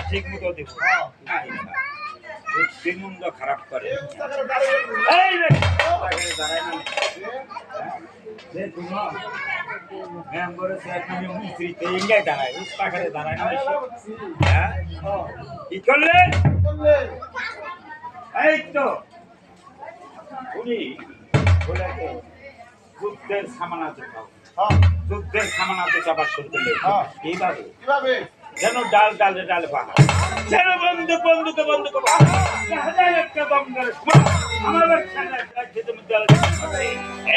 ঠিক মতো দেখো মন্দ খারাপ করে দাঁড়ায় দাঁড়ায় না কি করলেন এই তো উনি যুদ্ধের সামানাতে যুদ্ধের সামানাতে চাপা শুরু করলে কিভাবে যেন ডাল ডালে ডাল পাহা যেন বন্ধু বন্ধুকে বন্ধুকে একটা দম করে আমার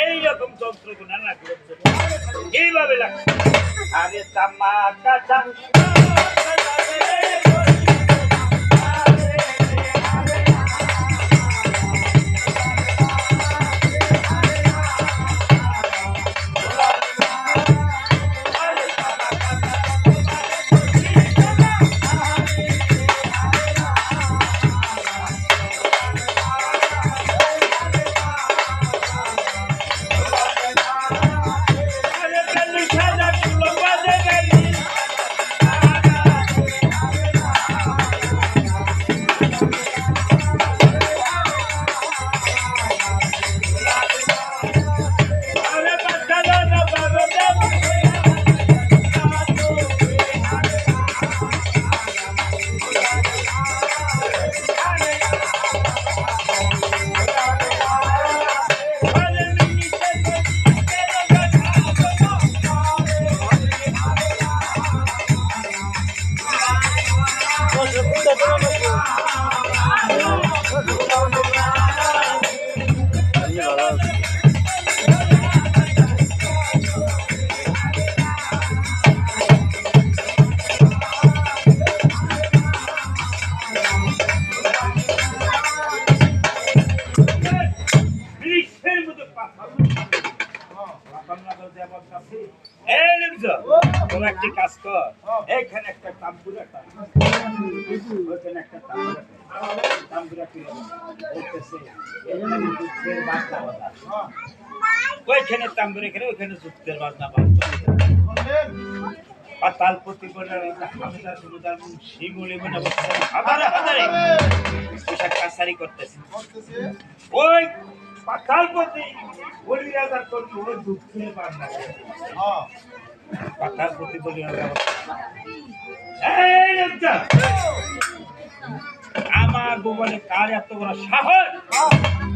এইরকম যন্ত্র না এইভাবে লাগছে আরে তামাকা একটি কাজ কর এখানে একটা তাম্বুরা ওইখানে একটা তাম্বুরা ওইখানে তাম্বুরা এখানে ওইখানে যুদ্ধের বাজনা পাতাল প্রতিপদের শিমুলি মনে হাজারে হাজারে পোশাক কাছারি করতেছে ওই পাতাল প্রতি বলি রাজার করবি ওই যুদ্ধের বাজনা পাতার প্রতি বলি আমার ভুবনে কার এত বড় সাহস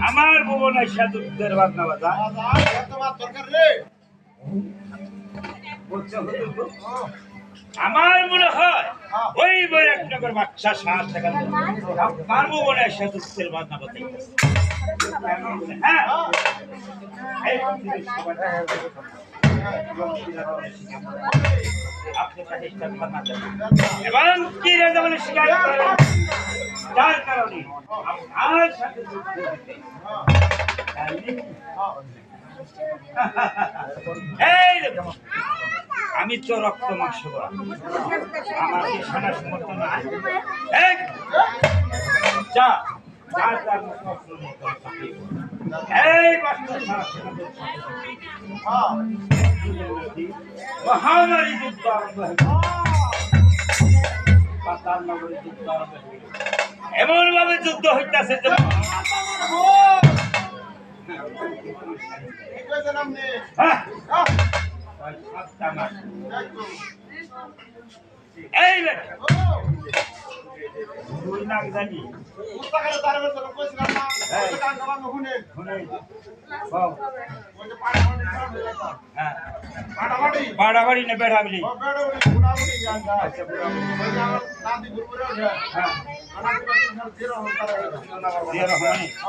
আমার ভুবনে যুদ্ধের বাজনা বাজা আমার মনে হয় ওই বই এক নগর বাচ্চা সাহস দেখা আমার ভুবনে যুদ্ধের বাজনা বাজাই হ্যাঁ এবং কি রাজা বলে শিকার যার কারণে আমার সাথে আমি তো রক্ত মাংস আমার কি সানা সমর্থন যা এই মহামারী যুদ্ধ আরম্ভ এমন ভাবে যুদ্ধ হইতেছে এই জানি বাড়াবাড়ি না বেড়াবলি